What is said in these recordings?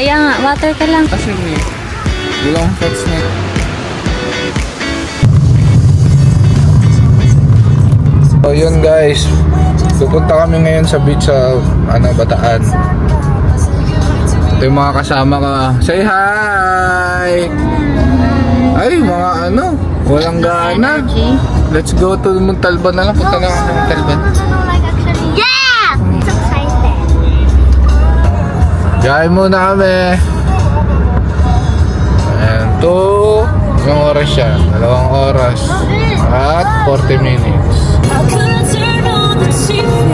Kaya nga, water ka lang. Kasi ilang pets na. So yun guys, pupunta kami ngayon sa beach sa Bataan. Ito yung mga kasama ka. Say hi! Ay, mga walang gana. Let's go to Montalban na lang. Punta na kami sa Montalban. Yeah! I'm so excited. Gaya muna kami. And 2, yung oras siya. 2 oras. At 40 minutes. I couldn't turn on the TV.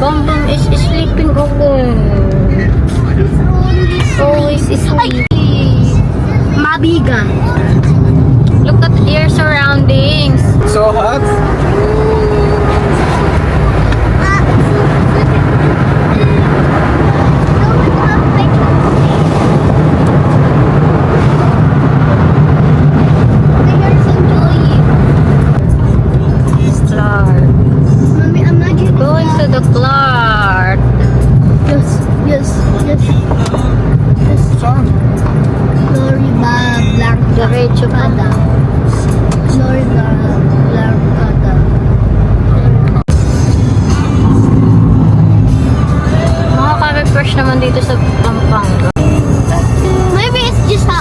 Bongbong is sleeping ako. Always sleeping. Mabiga. Look at your surroundings. So hot? Clark. Mommy, imagine Going to the Clark. Yes. Saan? Florida Blanca. Diretso pa. Florida Blanca. Makaka-refresh naman dito sa Pampanga. Maybe it's just ba?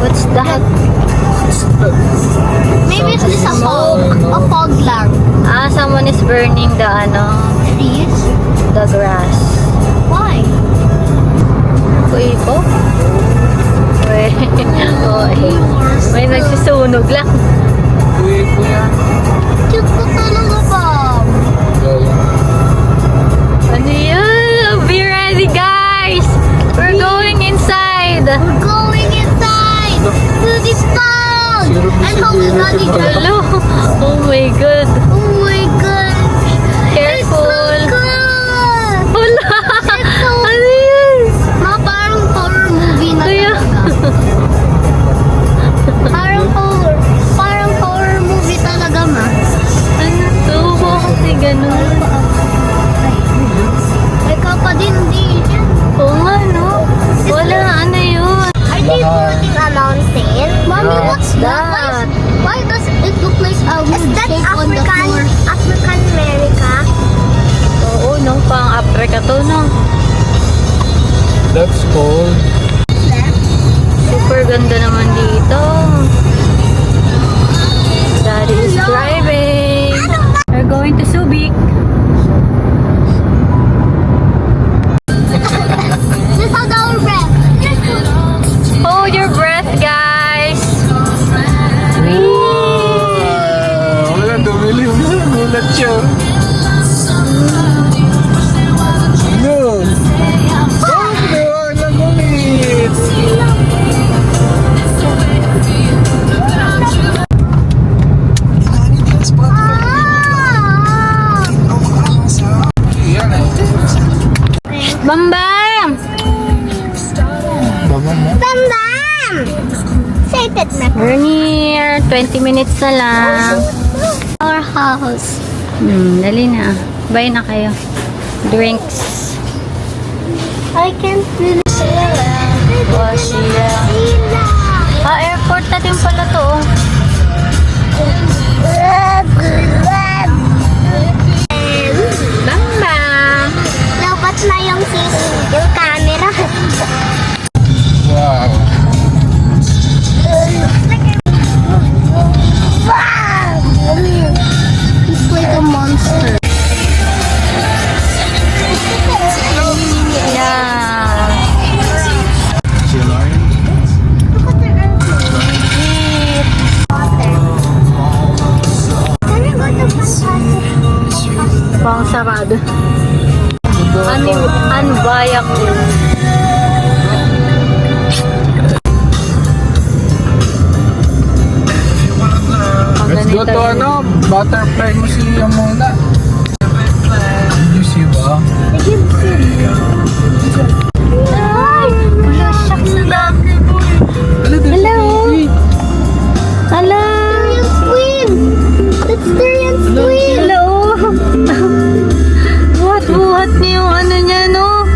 What's that? Maybe it's just a fog lang. Someone is burning the Trees? the grass. Why? Uy ko? Uy. May nagsusunog lang. Uy, kuya. Cute ko talaga ba? Ano yan? Be ready guys! We're going inside! We're going inside to the fog! And hope not Hello! Oh my god! Oh my god! Careful! It's so cool! Wala! It's so Ano yan? mga parang horror movie na Kuya. talaga. Parang horror movie talaga, ma. Ano to? Kasi ganun. Ikaw pa din, Oo nga no? Wala, ano yun? Are they building a mountain? Mommy, what's that? Why does it look like a weird shape on the floor? African America? Oo, nung pang Africa to, no? That's cold. Super ganda naman dito. Daddy is driving. We're going to Subic. Just hold our breath. Hold your breath, guys. Wala, dumilim na. Gulat siya. No. Wala gumit. Yan eh. Bambam! Baba mo. Bam bam! Say that na. We're near. 20 minutes na lang. Our house. Dali na. Bye na kayo. Drinks. I can feel it. Airport na din pala to. Bambam! Lobat na yung camera. Wow. It's like a monster. Yeah. Si Lauren? Look at the airplane. Can we go to Fantastic? Bang sarado. Anbayak ko. Go to ano, butterfly museum muna. Did you see ba? Ay! Wala, shucks na lang. Hello! Hello! Tyrian Queen! That's Tyrian Queen! Hello! Buhat-buhat niya yung ano niya, no?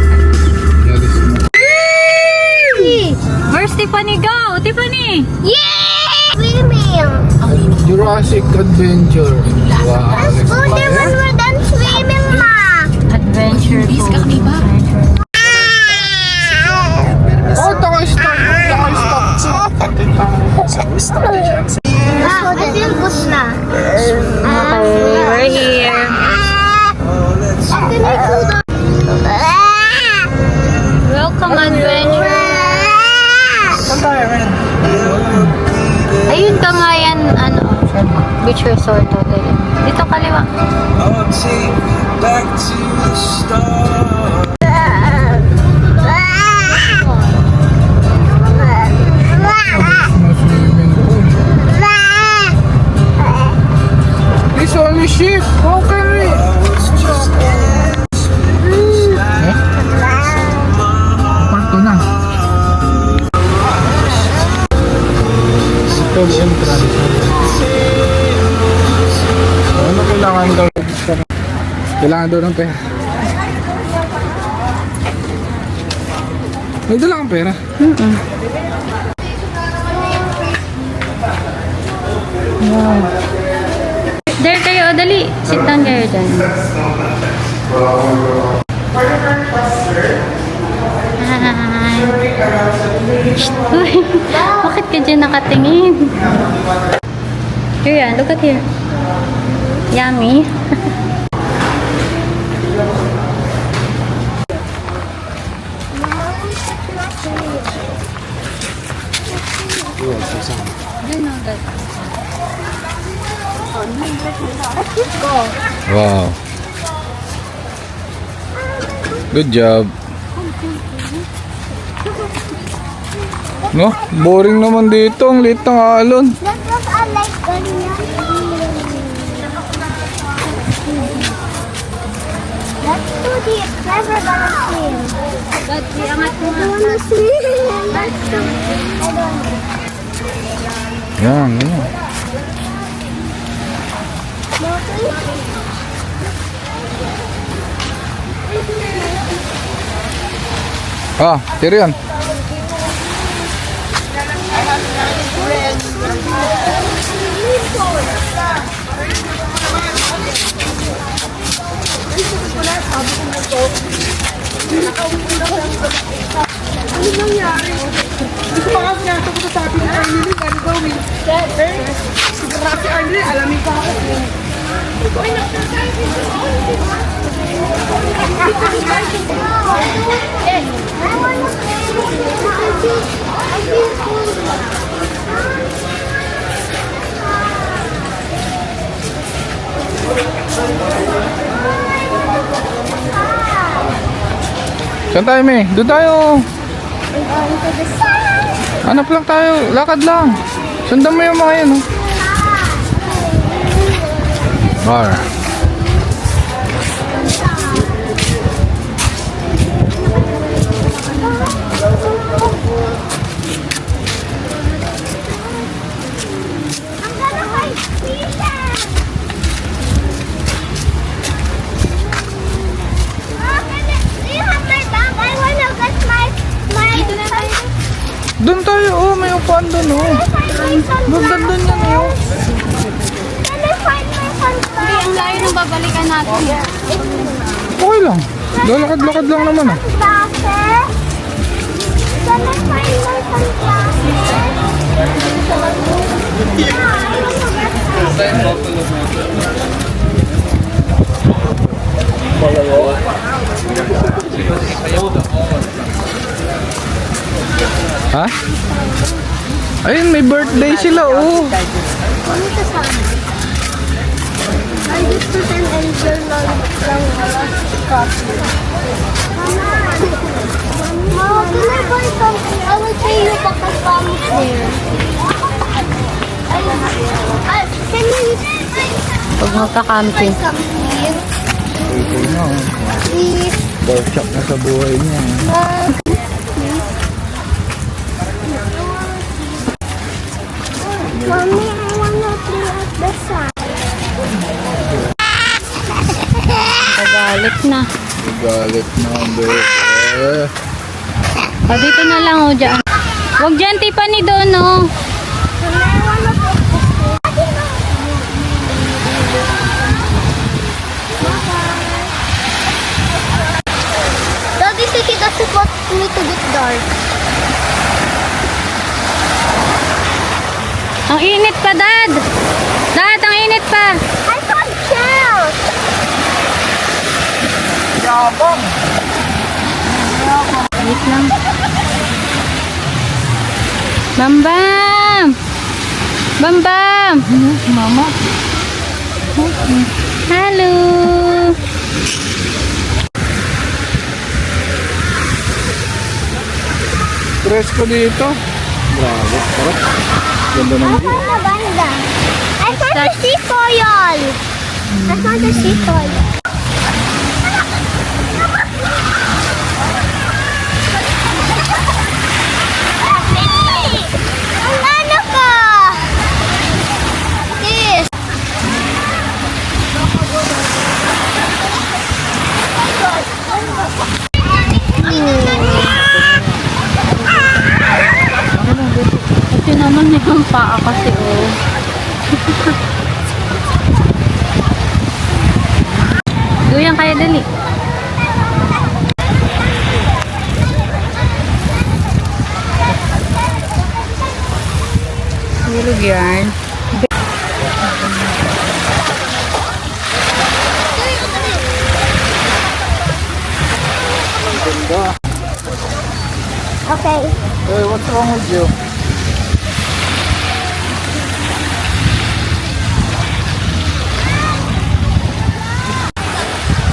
Where's Tiffany? Go! Tiffany! Yeah! Swimming! Jurassic Adventure. Wow. Let's go there when we're done swimming, Ma! Adventure Pool. Oh, taka-stop! Ah, ito yung bus na. Okay, we're here. Can I go down? Welcome, adventure. Ayun ka nga yan, ano, beach resort hotel. Dito kaliwa. I'll take you back to the start. It's only ship. How can we? Parto na. Ito yung entrance. Ano kailangan daw? Kailangan daw ng pera. May dala kang pera? There kayo, dali. Sit down kayo dyan. Hi. Uy, bakit ka dyan nakatingin? Here yan, look at here. Yummy. Wow. Good job. No? Boring naman dito. Ang liit ng alon. That was a like ganyan. That's too deep. Never gonna swim. But, iangat mo I don't wanna swim. That's too I don't Yan, yan. No, please. Ah, Tyrion. I wanna swim. I feel cold. Saan tayo, May? Doon tayo. We're going to the sun. Hanap lang tayo. Lakad lang. Sundan mo yung mga yan, oh. Bar. I'm gonna find fishes. Do you have my bag? I wanna get my Doon tayo, oh. May upuan doon, oh. Doon yan, oh. Can I find my sunflower? Ang layo nung babalikan natin. Okay lang. Lalakad-lakad lang naman, ah. Sunflower? Can I find my sunflower? Ha? Ayun, may birthday sila, oh. I just pretend angel lang coffee. Mama, can I buy something? I will pay you back my promise there. Can you Magka-camping. Ito na. Please. Workshop na sa buhay niya. Mommy, I wanna play at the side. Nagalit na. Galit na, bebe. O, dito na lang o dyan. Huwag dyan, Tiffany doon o. Mommy, I wanna play at the Daddy said he doesn't want me to get dark. Ang init pa, Dad. Dad, ang init pa. I can't count. Wait lang. Bambam! Bambam! Mama. Halo! Presko dito. Bravo, sarap. Ganda ng I view. found a banda. I found a sea coil. I found a sea coil. Ang ano ka? This. Kasi naman yung paa kasi oh. Guyang kaya dali. Hulog yan. Ganda. Okay. Hey, what's wrong with you?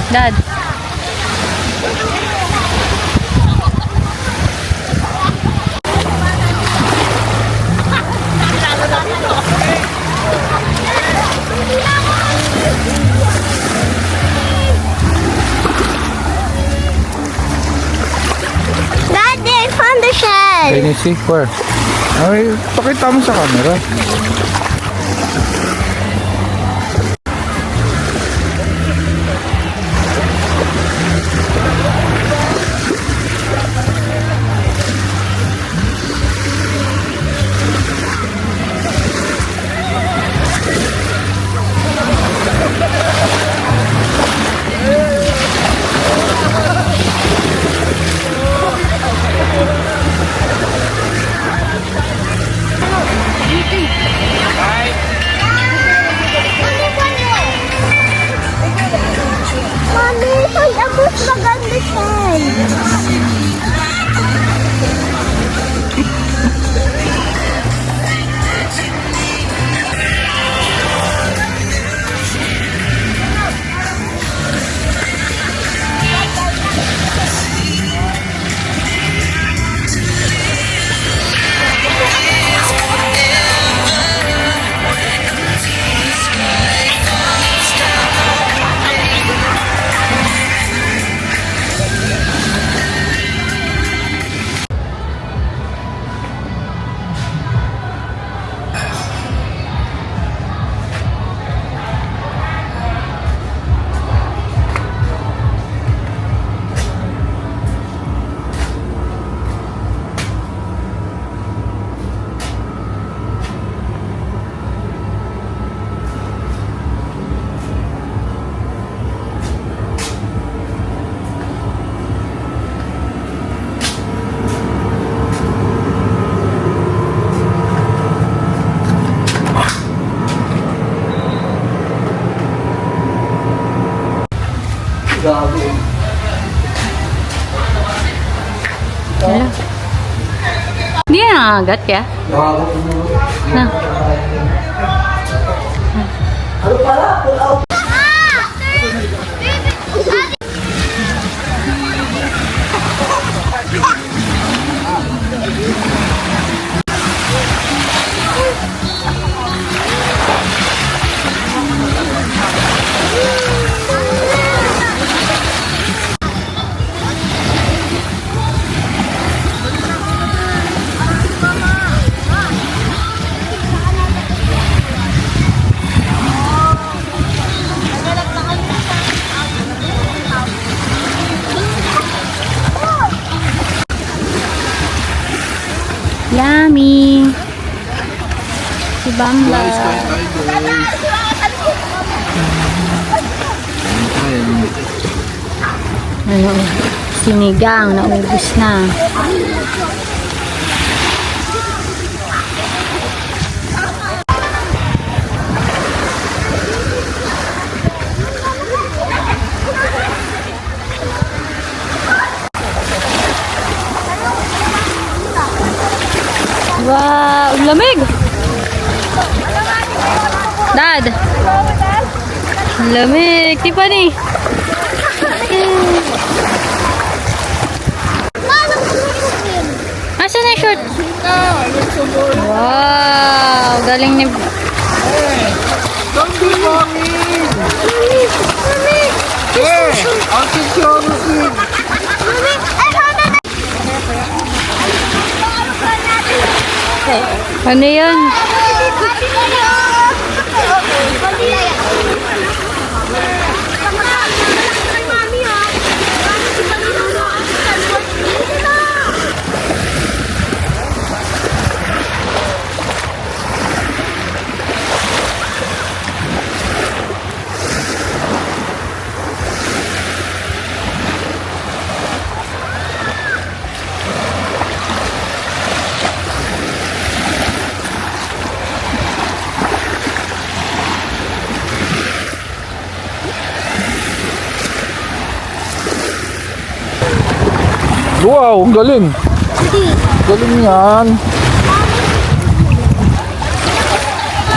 Dad. Daddy, I found the shell. Can you see? Where? Ay, pakita mo sa camera. Mommy, found a mas maganda shell. Wala. Hindi na agat ya. Na. Yummy! Si Bamba. Guys, kain tayo guys. Ano, sinigang, naubos na. Wow, ang lamig! Dad! Ang lamig! Tiffany! Asan na yung short? Wow! Galing ni... Don't be mommy! I'll teach you how to swim. Ano yan? Wow, ang galing. Galing yan.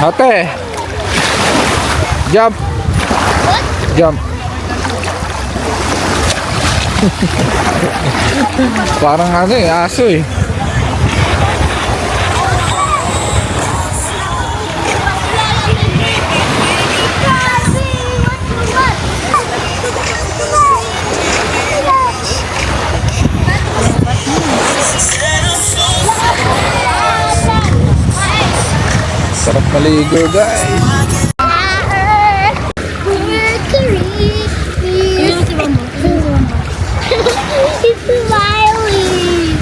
Ate. Jump. Jump. Parang ano eh, aso eh. Sarap maligo guys. It's smiling.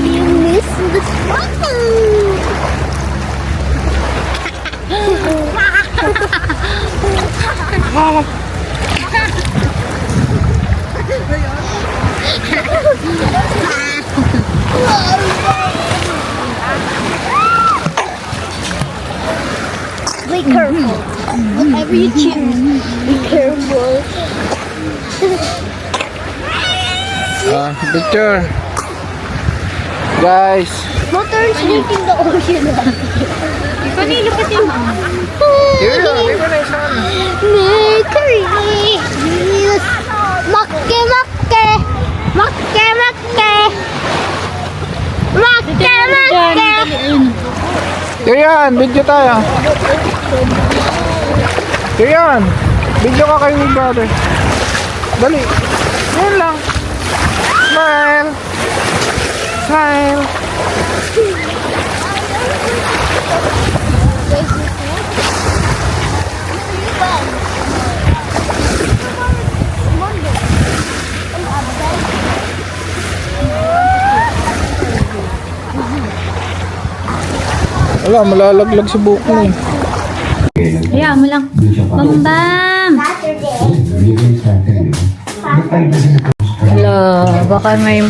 You miss the Be careful. Whatever you choose, be careful. Picture. Guys. Motor is drinking the ocean. Tiffany, look at him. Mercury. Makke, makke. Makke, makke. Makke, makke. Yan, video tayo. Yan, video ka kayo brother. Dali. Yan lang. Smile. Smile. Wala, malalaglag sa buhok mo eh. Hayaan mo lang. Bambam! Hello, baka may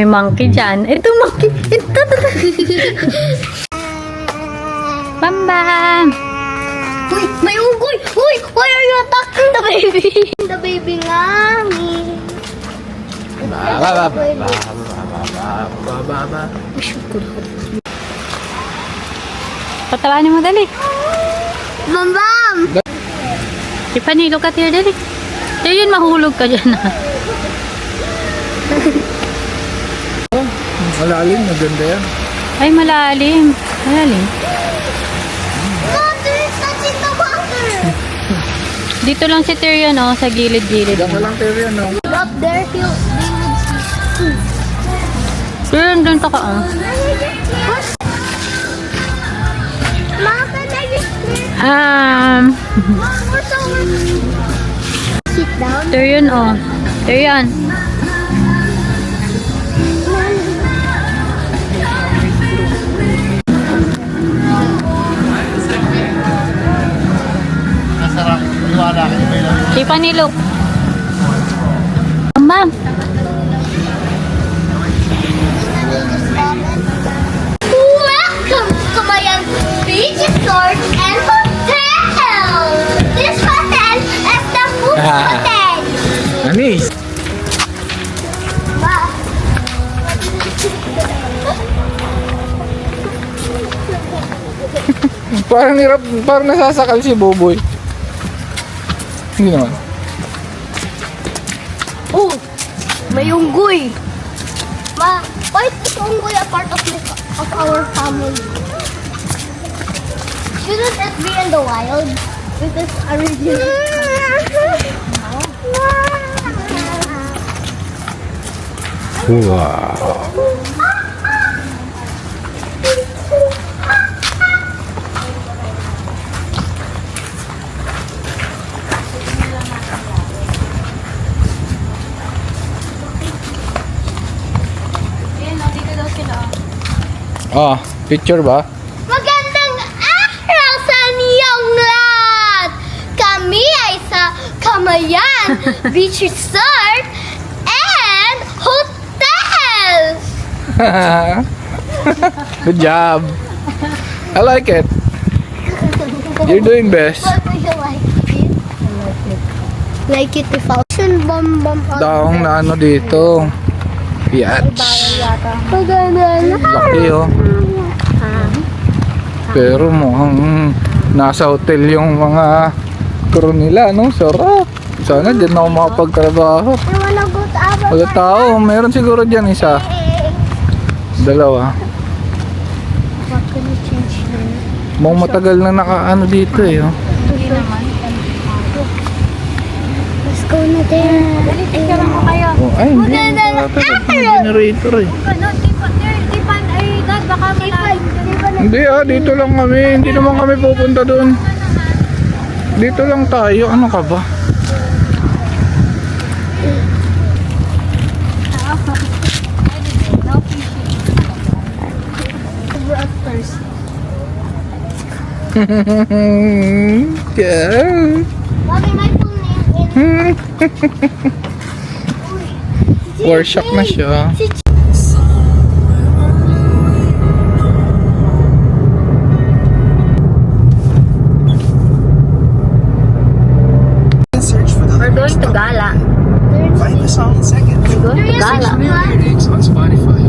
monkey dyan. Ito monkey! Ito! Bambam! Uy, may ugoy! Uy, why are you attacking the baby? The baby ngami. Patawanin mo dali. Bam! Tiffany, look at here dali. Yun, mahulog ka dyan. Malalim, maganda yan. Ay, malalim. Malalim. Mother is touching the water. Dito lang si Tyrion, oh, sa gilid-gilid. Diyan ka lang tayo yan, no? Up there, they would see. Tyrion, doon ka oh. Mama, can I sit down? Tyrion, oh. Tyrion. Sipa ni Luke. Ma'am. Welcome to Kamayan Beach Resort and Hotel. This hotel is the food hotel. Anis! Wow. Parang hirap, parang nasasakal si Boboy. Hindi naman. Oh, may unggoy. Why is unggoy a part of our family? Shouldn't it be in the wild? Because original. Wow. Ah, picture ba? Magandang araw sa inyong lahat! Kami ay sa Kamayan Beach Resort and Hotel! Good job. I like it. You're doing best. What do you like it? Like it if Ocean Bomb Daong na ano dito. Yachts. Maganda na. Laki oh. Pero mukhang nasa hotel yung mga crew nila, no? Sarap. Sana dyan ako makapagtrabaho. I wanna go to Abu Wala tao. Meron siguro dyan isa. Dalawa. What can you change here? Mukhang matagal na nakaano dito eh. Oh. Let's go na there. Picture mo kayo. Oh, ay, hindi. Maganda na. Generator eh. Ano, tipan, ay, dad, baka malalim. Hindi dito lang kami. Hindi naman kami pupunta doon. Dito lang tayo. Ano ka ba? Yeah. Mommy, my full name is... Workshop na siya. Search for the We're going to Gala. Find the song in seconds. We're going to Gala. Lyrics on Spotify.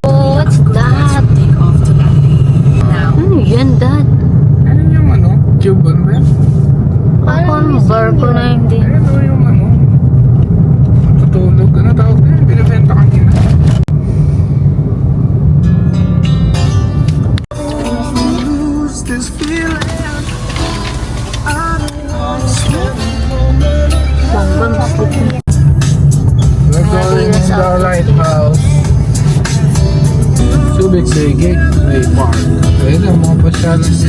Oh, what's that? Ano yan, Dad? Ano yung ano? Tube ano ba yan? Parang barko na hindi. Ano yung ano? Tutulog. Ano tawag na yun? Binibenta kanina. Lose this feeling. Bang, sleep. We're going in the lighthouse. Subic Bay Gateway Park. Ayun ang mga pasyalan dito.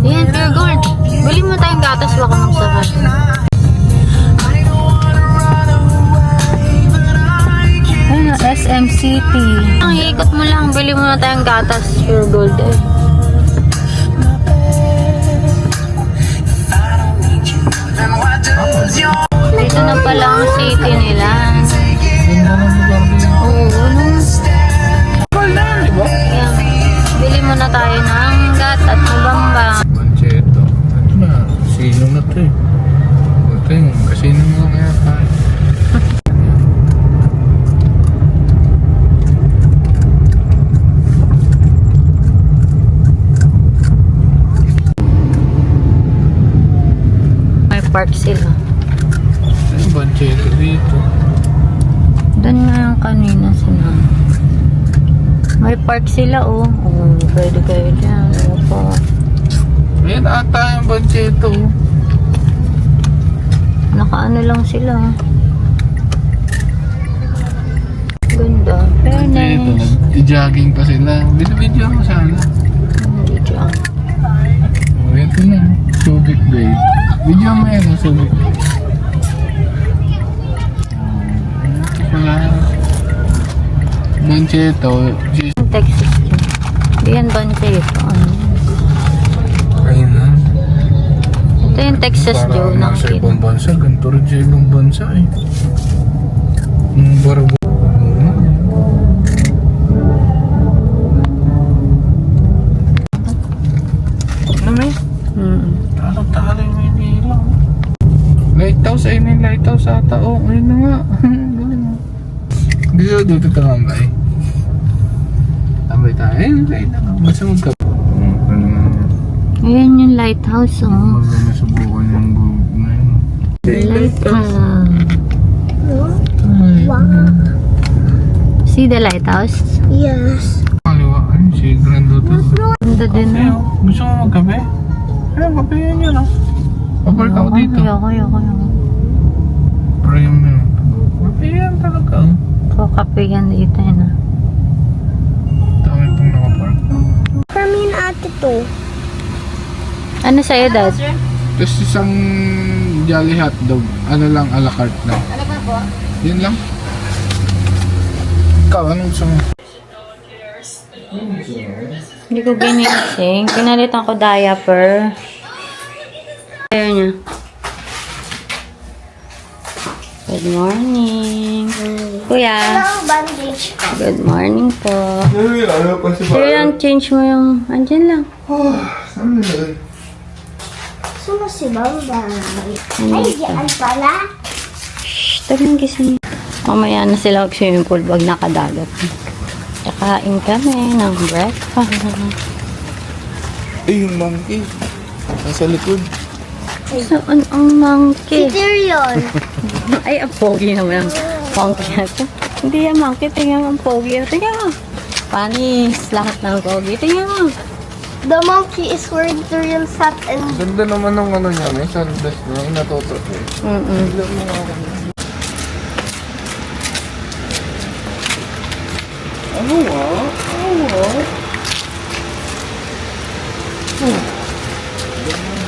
Yan, Pure Gold. Bili mo tayong gatas baka magsakal. Ayun, SM City. Ang ikot mo lang, bili mo na tayong gatas, Pure Gold eh. Dito na pala ang city nila. Oo, ano? Ayan. Bili mo na tayo ng gat at mabamba. Mancheto. Ito na. Casino na to eh. Ito yung casino mo kaya tayo. May park sila. Ay, Mancheto dito. Doon nga yung kanina sila. May park sila oh. Oh, pwede kayo dyan. Ano pa? Ayan ata yung Mancheto. Nakaano lang sila. Ganda. Fairness. Nag-jogging pa sila. Video mo sana. Hindi dyan. Oh, ito na. Subic Bay. Video mo yan, Subic Bay. Pala. Banchito. Yung Texas yun. Hindi yan Banche ito. Ano yun? Ayun na. Ito yung Texas Joe ng nasa kid. ibang bansa. Ganito rin sa ibang bansa eh. Barbo. Ano may? Talo-talo yung Manila. Lighthouse, ayun na yung lighthouse ata. Oh, ayun na nga. Galing mo. Dito tambay. Tambay tayo. Ayun, ayun na nga. Basta magka... Ayan yung lighthouse, oh. Maganda nasubukan yung group na yun. Lighthouse. Wow. See the lighthouse? Yes. Kaliwa, ayun si Grand Hotel. Ganda din, Kape, oh. oh. Gusto mo magkape? Ayun, kape yun yun, oh. Papark ako dito. Ayoko. Prime na yun. Kape yan talaga, oh. So, kape yan dito, yun, ah. Dami pong nakapark. Kami na ate to. Ano sa'yo, Dad? Tapos isang Jolly Hotdog. Ano lang, a la carte lang. Ano ba po? Yun lang. Ikaw, anong gusto mo? Hindi ko ginising. Pinalitan ko diaper. Ayaw niya. Good morning. Kuya. Hello, bandage. Good morning po. Ano pa si Kaya change mo yung... Andyan lang. Sino si Bambay? Ay, diyan pala. Shh, tagang gising. Mamaya na sila mag-swimming pool wag nakadagat. Kakain kami ng breakfast. Ay, yung monkey. Nasa likod. Saan ang monkey? Tyrion. Ay, ang pogi naman ang monkey natin. Hindi yan monkey. Tingnan mo ang pogi. Tingnan mo. Panis. Lahat ng pogi. Tingnan mo. The monkey is where Tyrion sat and Ganda naman ng ano niya, may sandals niya, yung natuto. Ano nga?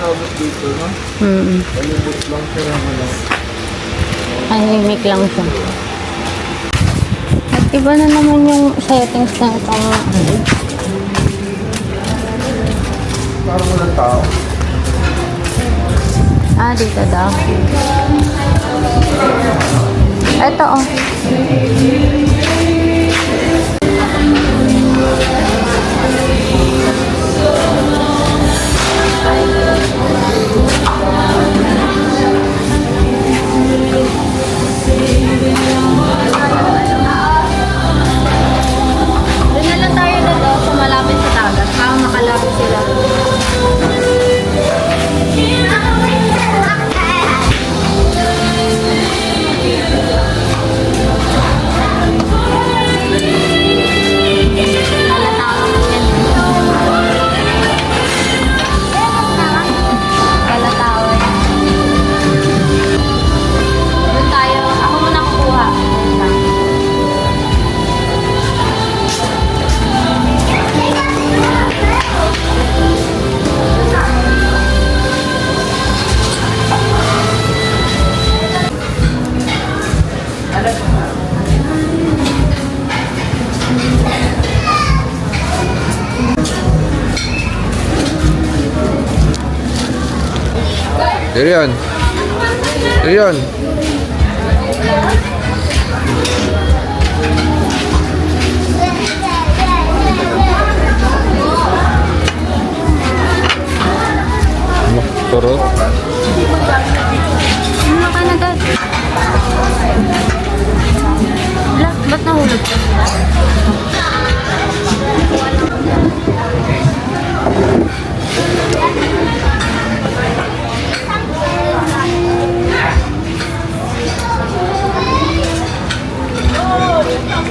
Dapat dito, no? Palibot lang siya ng ano. Tahimik lang siya. At iba na naman yung settings na itong Parang walang tao. dito daw. Ito, oh. Doon na lang tayo na daw sa malapit sa dagat. Para makalapit sila. Tyrion! Tyrion! Turut? Ano ka na, Dad? Wala, ba't nahulog ka?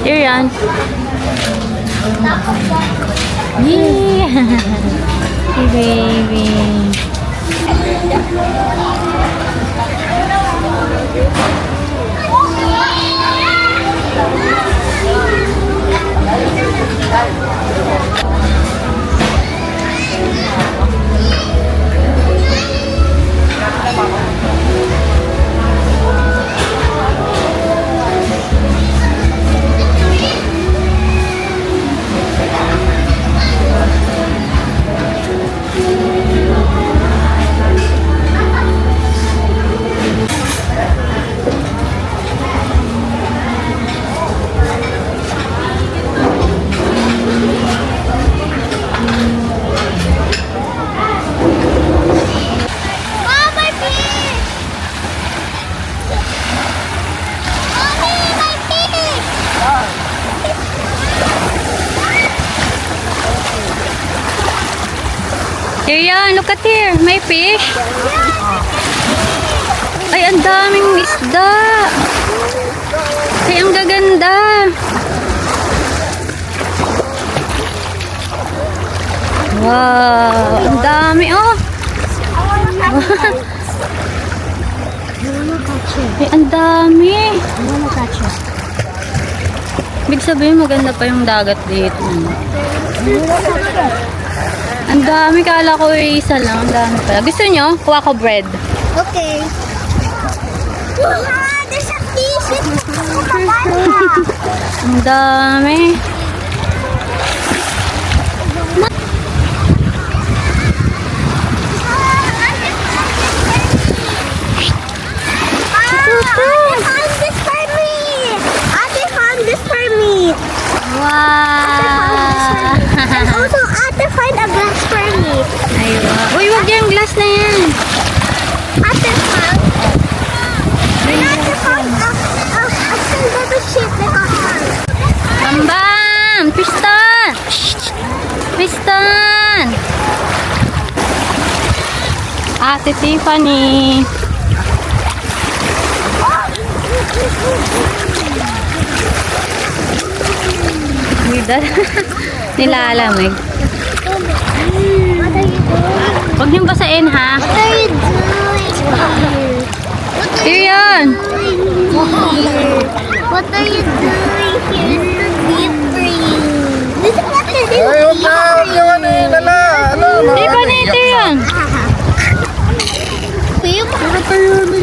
Tyrion. Yeah. Hey, baby. Tyrion, look at here. May fish. Ay, ang daming isda. Ay, ang gaganda. Wow, ang dami. Oh. Ay, ang dami. Ibig sabihin, maganda pa yung dagat dito. Ang dami. Kala ko isa lang. Ang dami pala. Gusto nyo? Kuha ko bread. Okay. Ah, there's a fish. Ang dami. Wow! And also, Ate find a glass for me. Ay, wow. Uy, wag yung glass na yan. Ate found. And Ate found a silver ship like a heart. Bambam! Tristan! Tristan! Ate Tiffany. Nilalamig. What are you doing? Huwag niyong basain, ha? What are you doing here? Tyrion! What are you doing here? It's so deep for you. This is what it is. Ay, huwag na. Huwag nyo ano eh. Lala. Ano? Tiffany, Tyrion!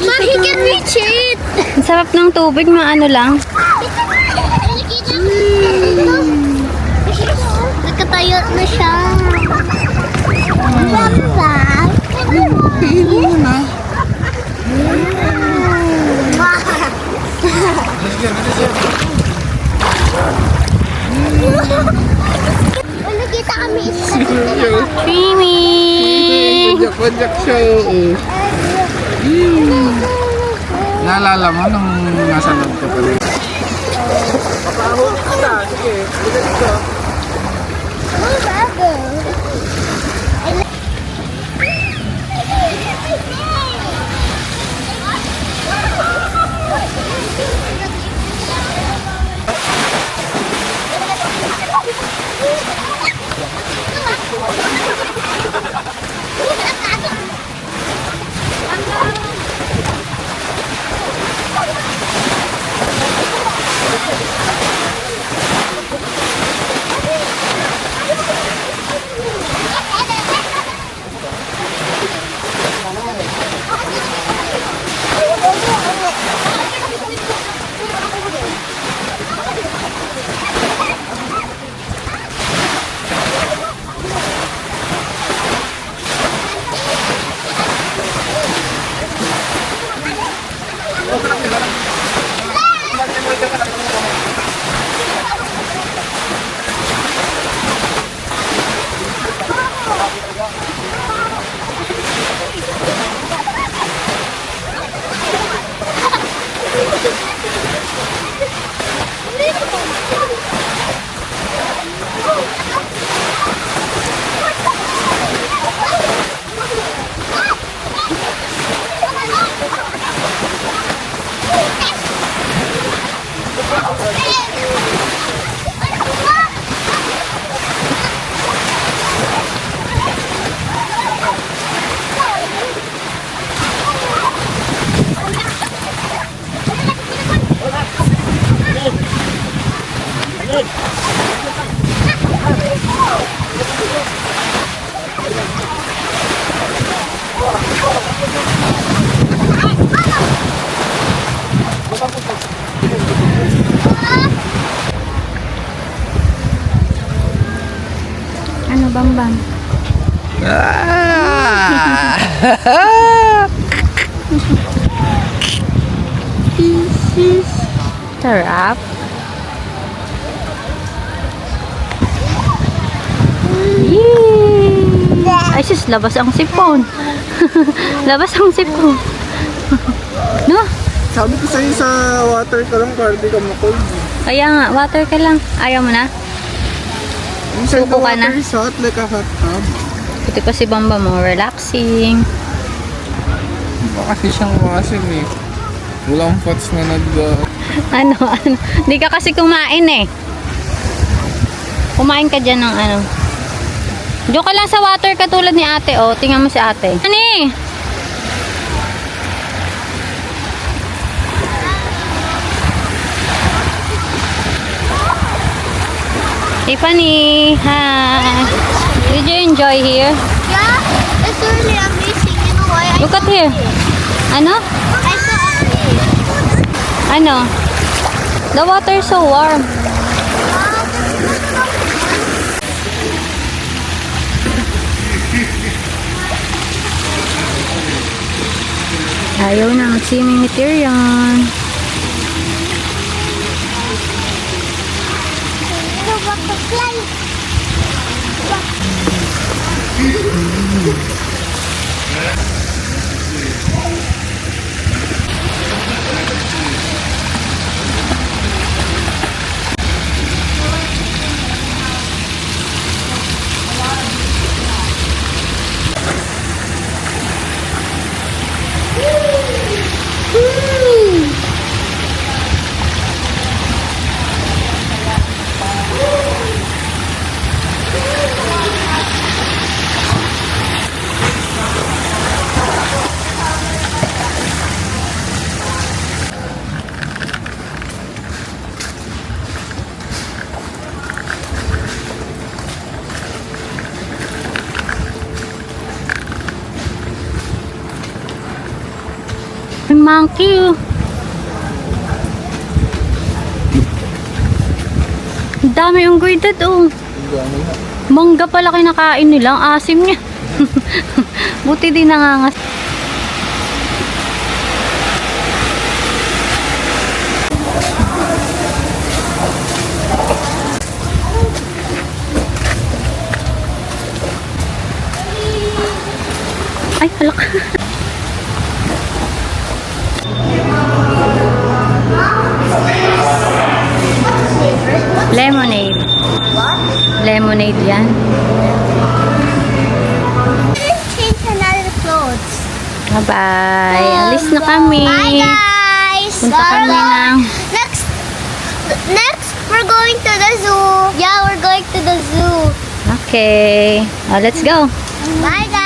Ma, he can reach it. Ang sarap ng tubig, maano lang. Nakatayo na siya. Papa. Nakita kami isa. Creamy! Pajak siya. Naalala mo nung nasa loob ka pa rin. Ano, Bambam? Sarap. Yay! Ay, sus, labas ang sipon. Labas ang sipon. No? Sabi ko sa'yo sa water ka lang para di ka makold. Kaya nga, water ka lang. Ayaw mo na? Inside Suko ka na? is hot like a hot tub. Buti pa si Bamba mo, relaxing. Iba kasi siyang masim eh. Walang pots na Ano? Hindi ka kasi kumain eh. Kumain ka dyan ng ano. Diyo ka lang sa water katulad ni ate, oh. Tingnan mo si ate. Ani? Tiffany, hi. Did you enjoy here? Yeah, it's really amazing. You know why? Look at here. Ano? I saw a fish. Ano? The water is so warm. Ayaw na mag-swimming ni Tyrion. The butterfly. Yung monkey, oh. Ang dami yung guided, oh. Mangga pala kinakain nila. Ang asim niya. Buti di nangangas. Ay, halak. Lemonade. Lemonade yan. Let's change another clothes. Bye-bye. Alis na kami. Bye guys. Punta kami ng... Next, we're going to the zoo. Yeah, we're going to the zoo. Okay. Let's go. Bye guys.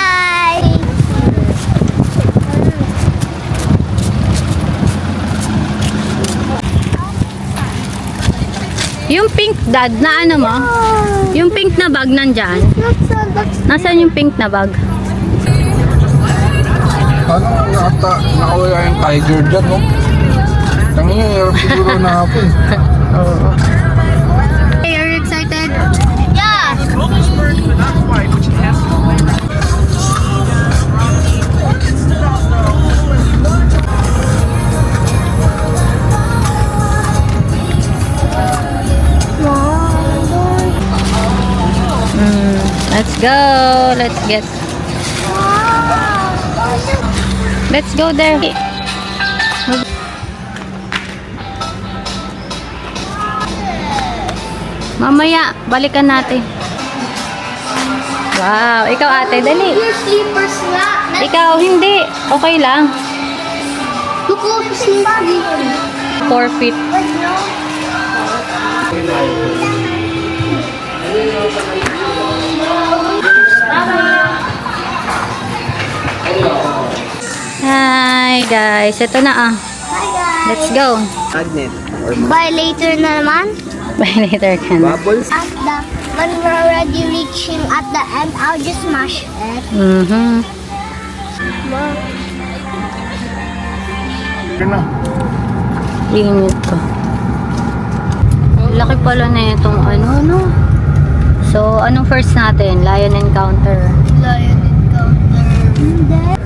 Yung pink dad na ano mo? Yung pink na bag nandyan? Nasaan yung pink na bag? Paano nakawala yung tiger dyan, no? Tangin hirap siguro na hapon. Hey, are you excited? Yeah. Let's go. Let's go there. Mamaya, balikan natin. Wow, ikaw ate, dali. Your slippers nga. Ikaw, hindi. Okay lang. Look at the slippers. 4 feet. Hi guys, ito na ah. Let's go. Bye later na naman. Bye later ka na. When we're already reaching at the end, I'll just smash it. Init ko. Laki pala na itong ano, no? So, anong first natin? Lion encounter. Lion encounter. Hindi.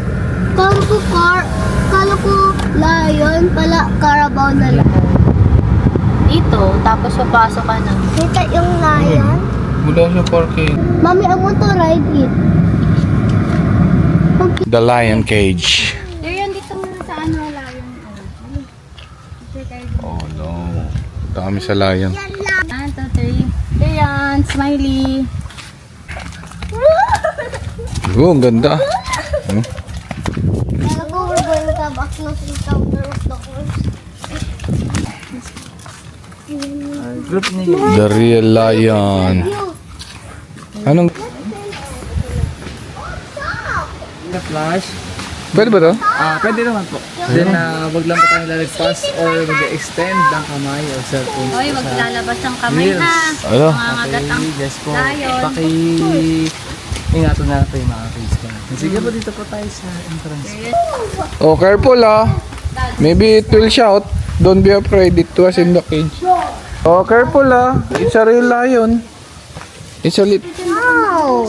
Kala ko lion, pala Carabao na lang. Dito, tapos papasok ka na. Kita yung lion. Mula sa parking. Mommy, I want to ride it. The lion cage. Yan, dito muna sa ano, lion. Oh no. Punta kami sa lion. 1, 2, 3. Ayan, smiley. Oh, ang ganda. We're going to have a close encounter of the horse. Group niya. The real lion. Anong? The flash. Pwede ba to? Pwede naman po. Then, wag lang po tayong lalagpas or mag-extend ng kamay o cellphone. Hoy, wag lalabas ang kamay Reels. ha. Ano? Mangangagat ang Yes po. lion. Ingatan na po yung mga kids ko. Sige po, dito po tayo sa entrance. Oh, careful ah. Maybe it will shout. Don't be afraid. It was in the cage. Oh, careful ah. It's a real lion. It's a little... No!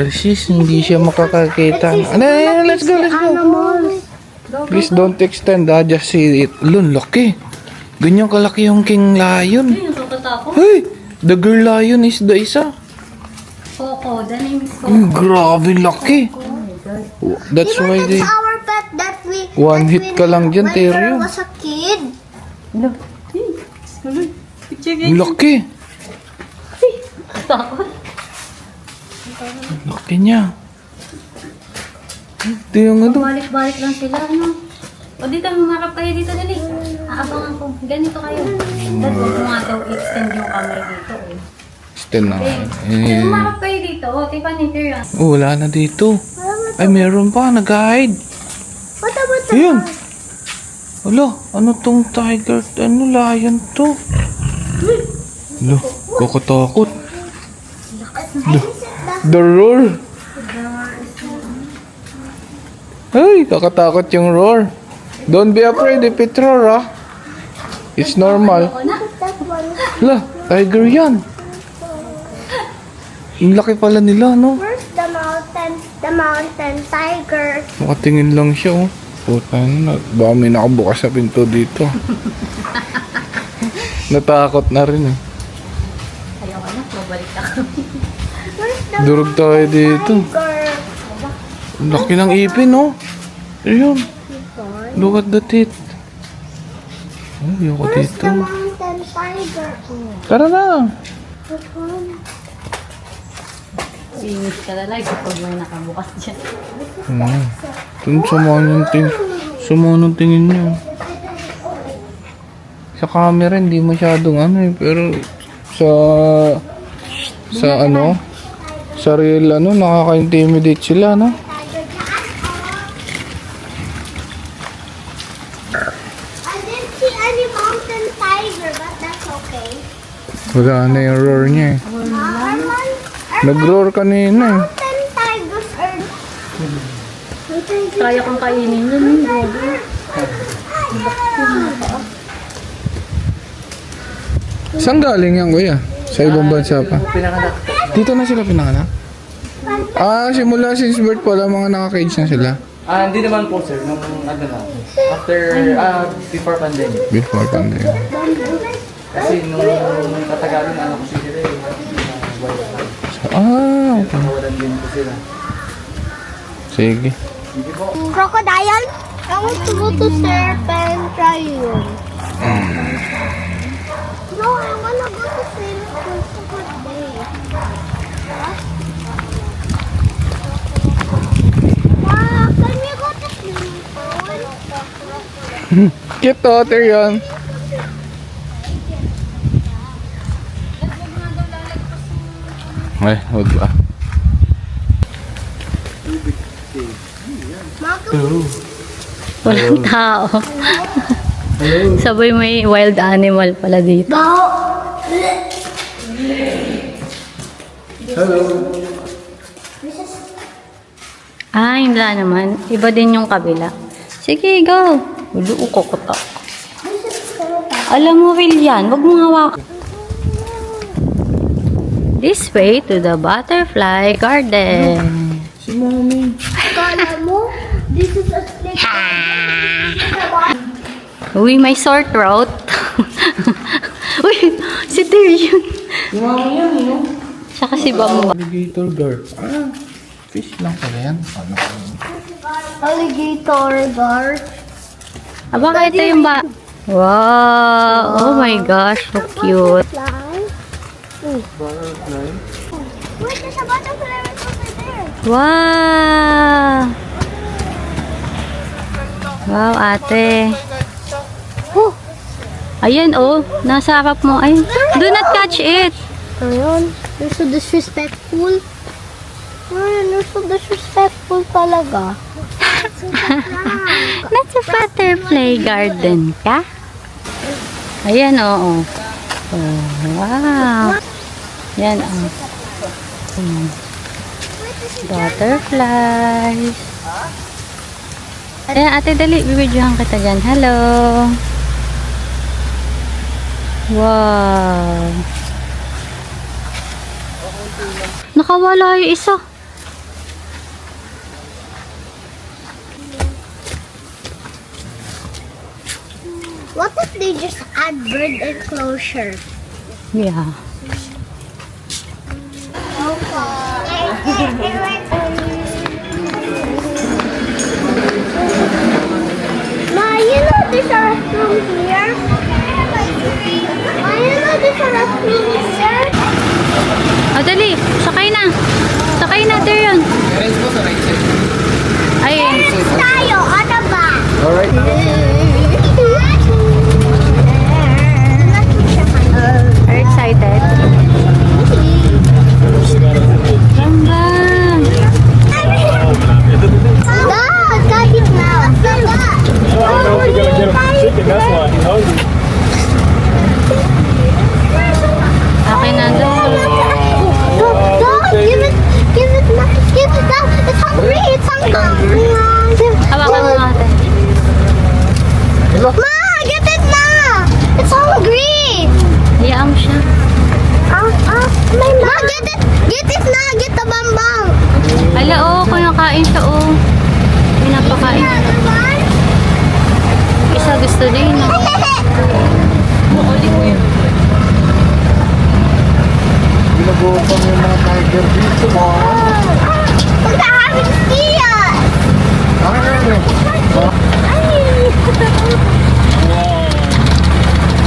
Sis, hindi siya makakakita. Ano, let's go, let's go. Please don't extend ah. Just see it. Lun, laki. Ganyan kalaki yung king lion. Ay, nakakatakot. Hey, the girl lion is the isa. Coco, the name is Coco. Grabe laki. That's why Even they... it's our pet that we... One that hit we ka lang knew dyan, when Teryo. Terry was a kid. Look. Picture Ang laki. Takot. Laki niya. Ito yung ano. Balik-balik lang sila, no? O dito, humarap kayo dito, dali. Aabangan ko. Ganito kayo. Dad, huwag mo nga daw extend yung kamay dito, eh. Sten na. Humarap kayo dito. O, tipa ni Tira. Oh, wala na dito. Ay, meron pa. Nag-hide. What about the Ayun. Wala. Ano tong tiger? Ano lion to? Wala. Kakatakot. The roar. Ay, kakatakot yung roar. Don't be afraid if it roar, ah. It's normal. that one? Wala, tiger yan. Ang laki pala nila, no? Where's the mountain tiger? Nakatingin lang siya, oh. Puta na, baka may nakabukas sa pinto dito. Natakot na rin, eh. Ayoko na, babalik na kami. Where's the Durog tayo dito. tiger? Ang laki ng ipin, oh. Ayun. Look at the teeth. Oh, ayoko Where's dito. the mountain tiger? Tara na. That one. Inis ka lalay kapag may nakabukas dyan. Dun sama ng tingin niyo. Sa camera, hindi masyadong ano eh. Pero sa ano, sa real ano, nakaka-intimidate sila, no? I didn't see any mountain tiger, but that's okay. Wala na yung roar niya eh. Nag-roar kanina eh. Mountain tigers are... Kaya kang kainin yun. Saan galing yan, kuya? Sa ibang bansa pa? Pinanganak. Dito na sila pinanganak? Simula since birth pala, mga naka-cage na sila. Hindi naman po sir, nung ano na. After, before pandemic. Before pandemic. Kasi nung katagalan na ako sila eh. Okay. Nawalan din po sila. Sige. Crocodile? I want to go to Serpentarium. No, I wanna go to Serpentarium. Can we go to swimming pool? Cute otter yun. Ay, huwag ba? Walang tao. Sabay may wild animal pala dito. Wala naman. Iba din yung kabila. Sige, go. Ulo, kukutok. Alam mo, Will yan. Huwag mong hawak. This way to the butterfly garden. Si mommy. Kala mo, this is a snake. Uy, may sore throat. Uy, si Tyrion. Yung mommy yan, no? Siya kasi Bamba. Alligator guard. Fish lang pala yan. Ano? Alligator guard. Aba, ito yung ba... Wow! Oh my gosh, so cute. Butterfly. Butterfly. Wait, there's a butterfly right over there. Wow! Wow, ate. Oh! Ayan, oh. Nasa harap mo. Ayun. Do not touch it. Ayun. You're so disrespectful. Ayun, you're so disrespectful talaga. Nasa butterfly garden ka? Ayan, oo. Oh, wow. Yan, oh. Butterflies. Ayan, ate, dali. Bibidyohan kita dyan. Hello. Wow. Nakawala yung isa. What if they just add bird enclosure? Yeah. Ma, you know there's a restroom here? Ma, you know there's a restroom here? O, dali. Sakay na. Sakay na, Tyrion. Right po sa right side. Ayun. Tayo, ano ba? Alright. Are you excited? Ganda. Dad, kahit na. Akin na doon. Dad, give it na. Give it down. It's hungry. It's hungry. Hawakan mo ate. Ma, get it na. It's hungry. Hayaan mo siya. Ma, get it. Get it na. Get the bambang. Ala, oh. Kumakain siya, oh. Pinapakain. Isa gusto din. Ginagutang yung mga tiger dito. We're having skiers.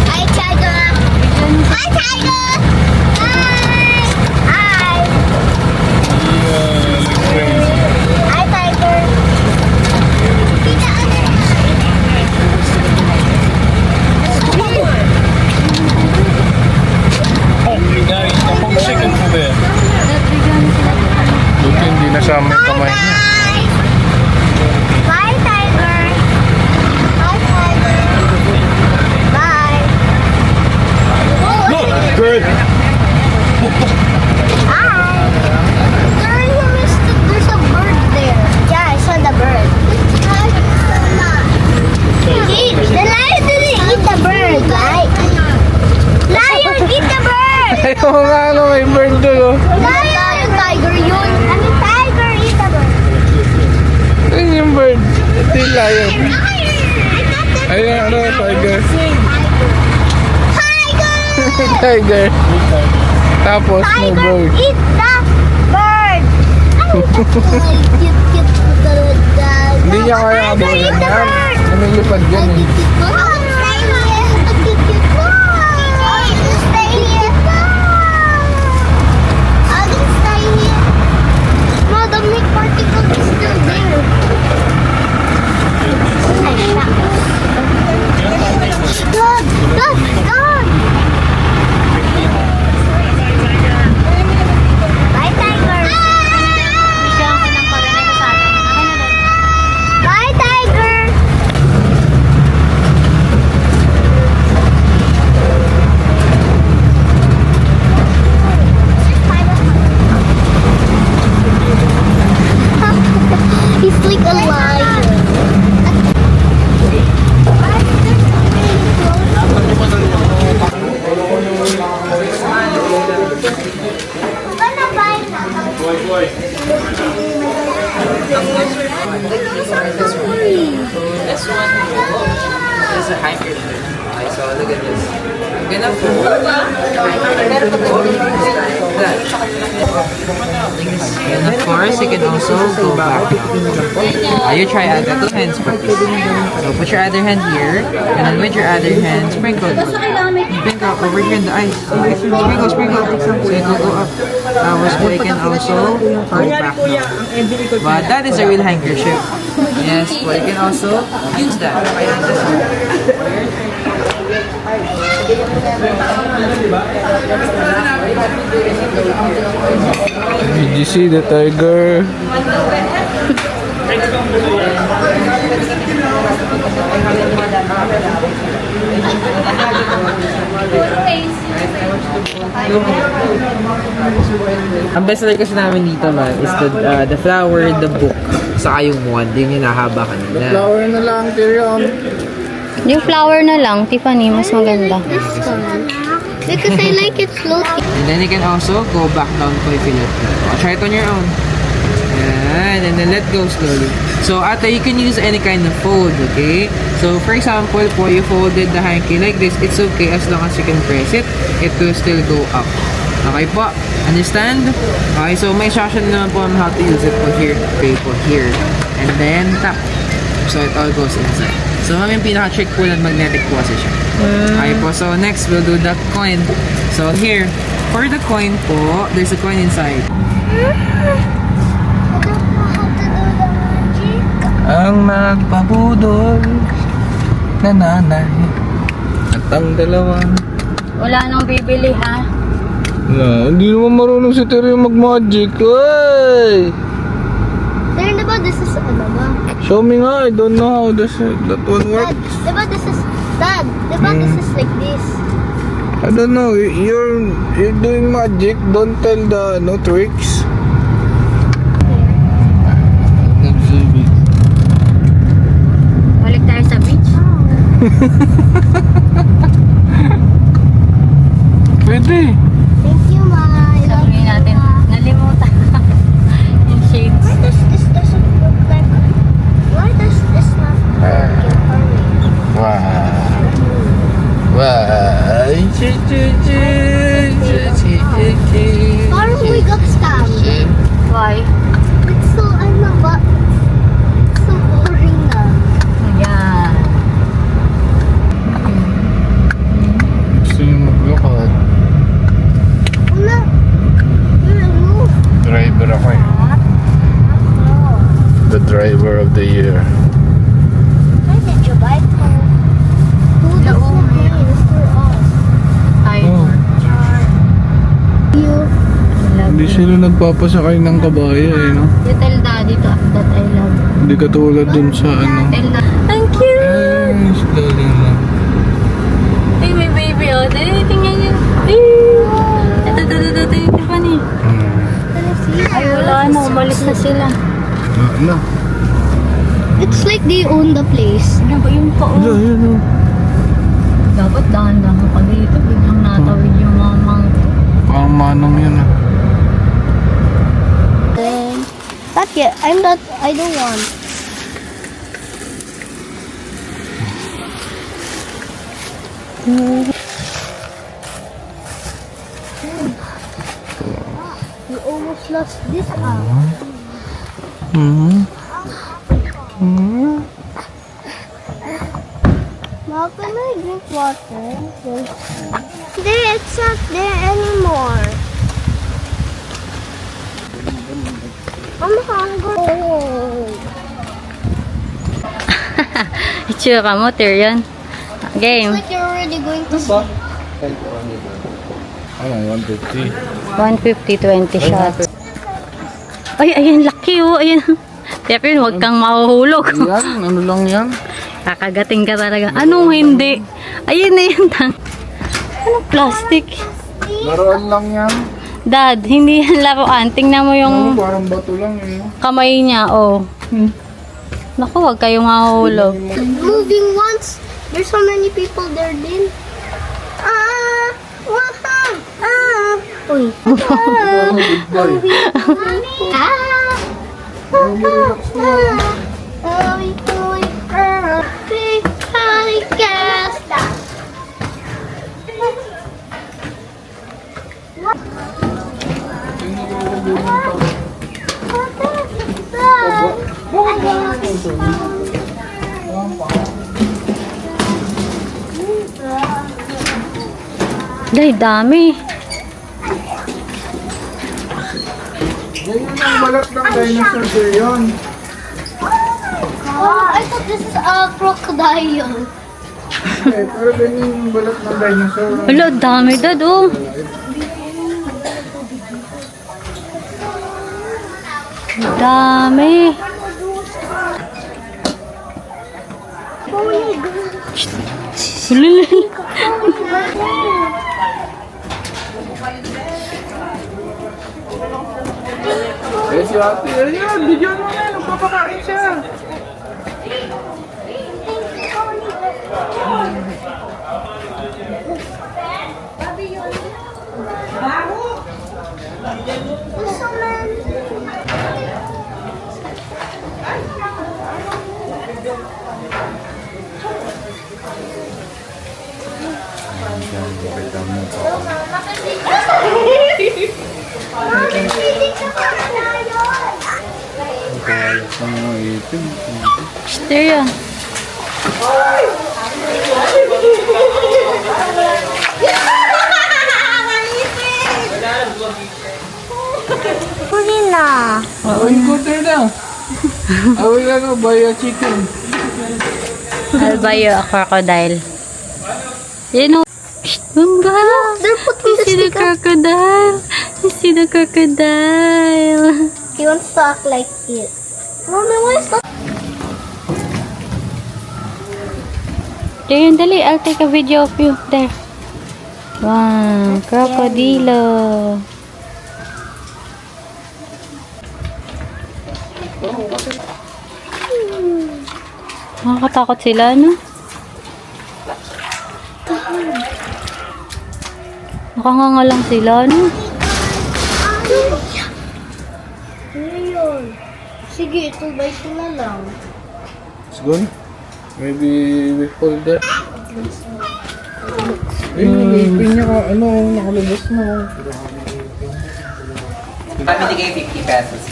Hi, tiger. Hi, tiger. Hi. Hi. Hi, tiger. Buti hindi nasama yung kamay niya. Bye, tiger. Bye, tiger. Bye. Look, Good! hi. There's a bird there. Yeah, I saw the bird. The lion didn't eat the bird, right? Lion, eat the bird! Ayaw nga ano, may bird doon oh. Lion, tiger yun. Tiger, eat the bird. Ayun yung bird. Ito yung lion. Ayun ano, tiger. Tiger! Tiger. Tapos may Tiger, bird. eat the bird! Hindi niya kaya kabuhin yan. Lumilipad yan eh. Bye, Tiger! Bye, Tiger! He's like a lion. This one is a hiker. Okay, so look at this. I'm gonna pull that. And of course, you can also go back. You try other two hands first. So put your other hand here, and then with your other hand, sprinkle. Sprinkle over here in the eyes. Sprinkle, sprinkle. So it will go up. Tapos po, you can also go back down. But that is a real handkerchief. Yes, po, you can also use that. Ayan, this one. Did you see the tiger? Ang best seller kasi namin dito man is the flower, the book, saka yung wand. Yung hinahaba kanina. Flower na lang, Tyrion. Yung flower na lang, Tiffany, mas maganda. This one. Because I like it floating. And then you can also go back down po if you let go. Try it on your own. Yan, and then let go slowly. So, ate, you can use any kind of fold, okay? So, for example po, you folded the hanky like this, it's okay as long as you can press it, it will still go up. Okay po? Understand? Okay, so may instruction naman po on how to use it po here. Okay po, here. And then, tap. So, it all goes inside. So, yung pinaka-trick po ng magnetic po kasi siya. Okay po, so next, we'll do the coin. So, here, for the coin po, there's a coin inside. Ang nagpabudol na nanay at ang dalawa. Wala nang bibili, ha? No, hindi naman marunong si Tyrion mag-magic. Ay! There, diba this is ano ba? Show me nga, I don't know how that one Dad, works. diba this is Dad, diba this is like this? I don't know, you're doing magic, don't tell the no tricks. Balik tayo sa beach. Pwede. Thank you, Ma. I love Sabihin you, natin, Ma. nalimutan yung shades. Why does this doesn't look like? Why does this not look like for me? Why? Parang we got scammed. Why? It's so ano ba? So boring na. Ayan. Gusto niyo maglakad? Wala. Move. Driver ako eh. The driver of the year. Why did you buy it for? Who does it mean? It's for us. Tayo. Oh. You. Hindi sila nagpapasakay ng kabayo eh, no? You tell daddy to that I love you. Hindi katulad dun sa ano. Tell daddy. Thank you! Ay, slowly lang. Ay, may baby, oh. Dali, tingnan niyo. Ay! Ito, yung Tiffany. Ay, wala na. Umalis na sila. Ano? It's like they own the place. Ano ba yung pa, Ano, oh? yun oh. Dapat dahan-dahan ka dito. Biglang natawid yung mamang. Parang manong yun ah. Not yet. I don't want. You almost lost this out. How can I drink water? There, it's not there anymore. I'm hungry. Itsura mo, Tyrion. Game. Like you're already going to sleep. Ano, 150. 150, 20 shots. Ay, ayan, laki, oh. Ayan. Tyrion, huwag kang mahuhulog. Yan, ano lang yan? Kakagating ka talaga. Anong hindi? Ayun na yan. Anong plastic? Laruan lang yan. Dad, hindi yan laruan. Tingnan mo Ano, yung parang bato lang eh. kamay niya, oh. Naku, huwag kayong mahuhulog. Moving once. There's so many people there, din. Uy. Day, dami. Ganyan ang balat ng dinosaur sir yun. Oh, I thought this is a crocodile. Eh, pero ganyan yung balat ng dinosaur. Wala, dami dad, oh. Dami. Ulala. Eh, si ate, ayan, bigyan mo na, nagpapakain siya. There yan. Huli na. Ay, go there na. I will buy a chicken. I'll buy you a crocodile. You know. Shh, Bumba. They're putting You the see the sticker. crocodile. You see the crocodile. He wants to act like it. Mommy, why is that? There, dali. I'll take a video of you. There. Wow, crocodilo. Nakakatakot sila, no? Nakanganga lang sila, no? Ngayon. Sige, ito ba ito na lang? It's good. Maybe we pull that. Eh, ngipin niya ka, ano, nakalabas na. Family kayo 50 pesos.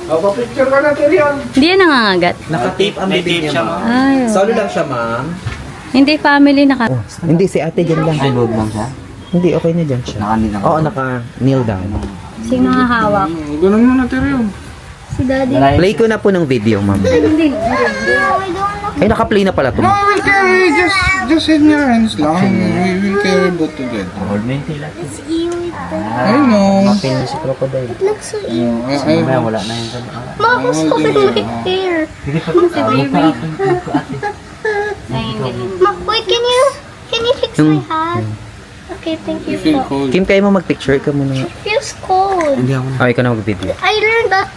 Oh, pa-picture ka na, Terian. Hindi yan nangangagat. Naka-tape ang bibig niya, ma'am. Ay, oh. Solo lang siya, ma'am. Hindi family naka. Hindi, si ate dyan lang. Ay, load lang siya? Hindi, okay na dyan siya. Nakanin lang. Oo, naka-kneel down. Sino nga hawak? Ganun mo na, Terian. Si Daddy. Play ko na po ng video, ma'am. Ay, naka-play na pala to. No, we carry, just in your hands lang. We will carry both together. Hold mo yung tila. It's ewy. I know. Mapin si crocodile. It looks so ewy. Mamaya wala na yun sa Ma, who's combing my hair? Hindi pa ate. Ma, wait, can you fix my hat? Okay, thank you You feel po. cold. Kim, kayo mo mag-picture ka muna. It feels cold. Okay ka na mag-video. I learned that.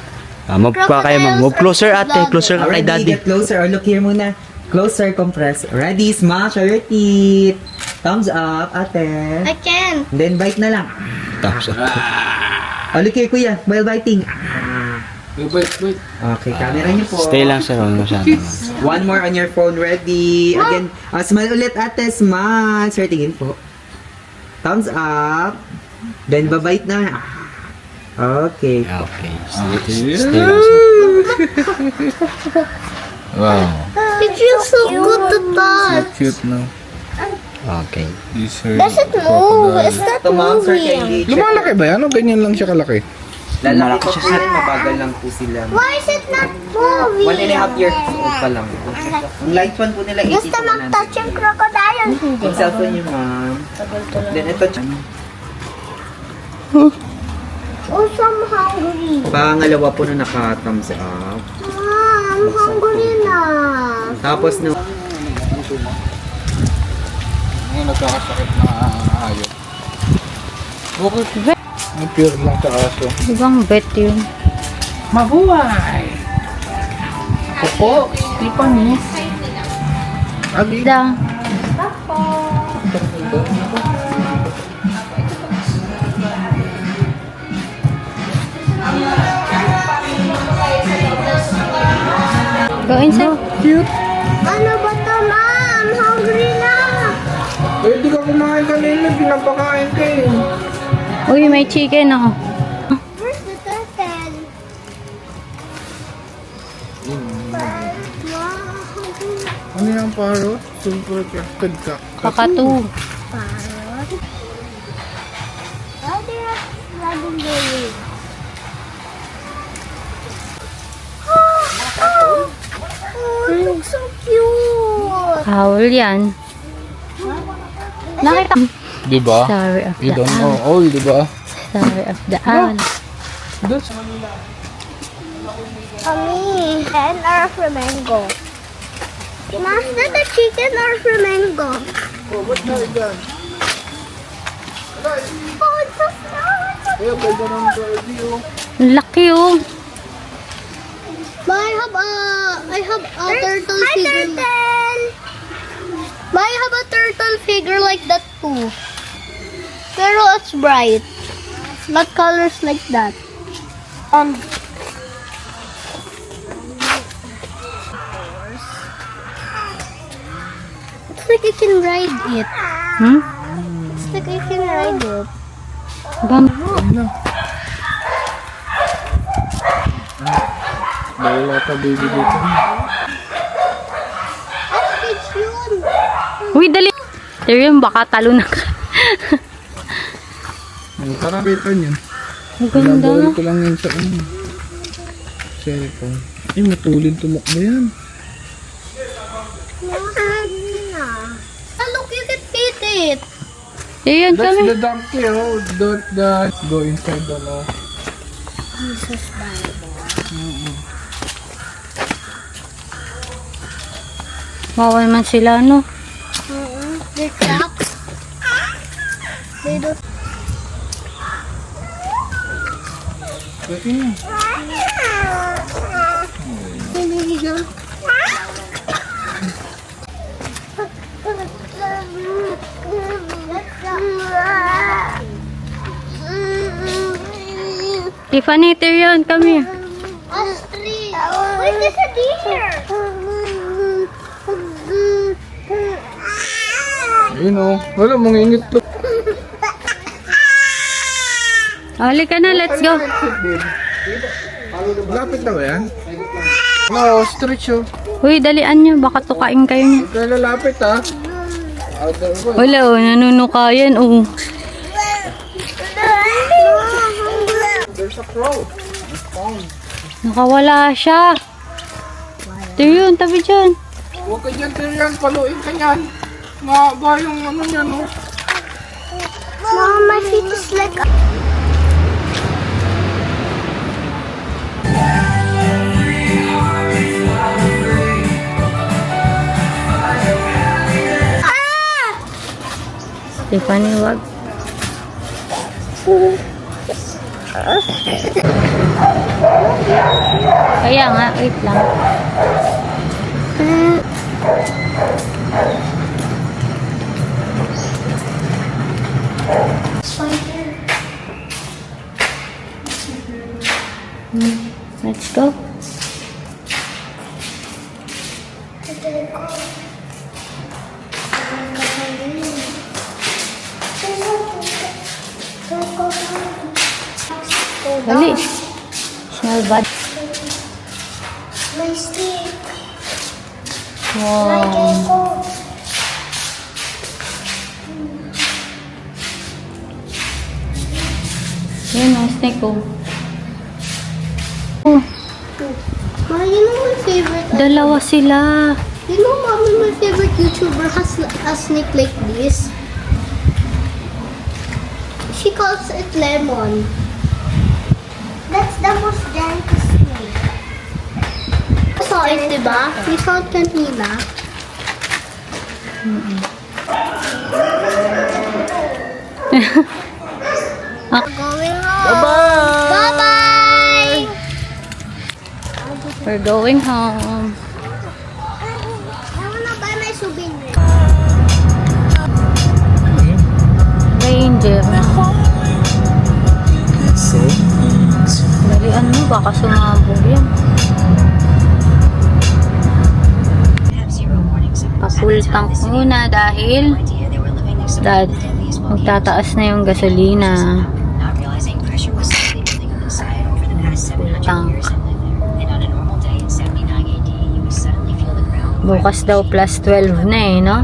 Move pa kayo, ma'am. Move closer, ate. Closer ka kay daddy. Get closer. Or look here muna. Closer, compress. Ready, smash your teeth. Thumbs up, ate. I can. Then bite na lang. Tapos, Oh, look here, kuya. While biting. Wait. Okay, camera niyo po. stay lang sir. Huwag masyado. One more on your phone. Ready. Again. Smile ulit, ate. Smile. Sir, tingin po. Thumbs up. Then babite na. Okay. Okay. Stay lang sir. Wow. It feels so good to touch. Cute na. Okay. These are Does it move? Is that Ito, ma'am, sir, moving? kay Lumalaki ba yan? O ganyan lang siya kalaki? Lalaki pa po rin. Mabagal lang po sila. Why is it not moving? 1.5 years old pa lang. Ang lifespan po nila 80 Gusto to mag-touch yung crocodile. 100. Yung cellphone niyo, ma'am. Then ito, Oh, so I'm hungry. pangalawa po na naka-thumbs up. I'm hungry na. Tapos no, Ngayon nagkakasakit na hayop. Bakit? Pure lang sa aso. Ibang bet yun. Mabuhay! Opo, Tiffany. Agi. Lang. Go inside. Cute. Ano ba to, ma'am? Hungry na. Pwede ka kumain kanina, pinapakain ka eh. Uy, may chicken ako. Where's the turtle? Ano yung parrot? Super crafted ka. Kakatu. Why do you have I've been doing. Oh, it looks so cute. Owl yan. Nakita. Di ba? Story of You the don't know. owl. Oh, di ba? Story of the owl. That's Mommy, hen or flamingo? Ma, is that a chicken or flamingo? Oh, ba't na yan? Oh, it's so small. Kaya pwede nang birdie oh. Laki oh. Ma, I have a turtle figure. Turtle. Ma, I have a turtle figure like that too. Pero it's bright. Not colors like that. It's like you can ride it. Hmm? It's like you can ride it. Gam. Wala ka baby dito. Oh, it's yun. Uy, dali. Tyrion, baka talunan ka. Tara, bitan yan. Ang ganda. Nabawal ko lang yan sa cellphone. Eh, matulid tumakbo yan. Ah, look, you can fit it. Tyrion, That's kami. the donkey, oh. Don't go inside the law. Jesus Bible. Bawal man sila, no? They're trapped. They don't. Tiffany, Tyrion, come here. Ostrich. Wait, there's a deer. Yun, oh. Wala, mangingit to. Halika na, let's go. Lapit na ba yan? No, stretch, oh. Uy, dalian nyo. Baka tukain kayo niya. Kaya lalapit, ha. Wala, oh. Nanunukayan, oh. There's a crow. Nakawala siya. Tyrion, tabi dyan. Huwag ka dyan, Tyrion. Paluin ka yan. Mahaba yung ano yan, oh. Mom, my feet is like. Tiffany, wag. Kaya nga, wait lang. Let's go. Dali. Smell bad. My stick. Wow. Yun ang snake ko. Oh, Ma, you know my favorite. dalawa sila. You know, Mommy, my favorite YouTuber has a snake like this. She calls it Lemon. That's the most gentle snake. You saw it, diba? You saw it kanina. Going home. Bye-bye! Bye-bye! We're going home. I wanna buy my souvenir. Ranger. Dalian mo, baka sumabog yan. Pa-full tank muna dahil magtataas na yung gasolina. Full tank. Bukas daw plus 12 na eh, no?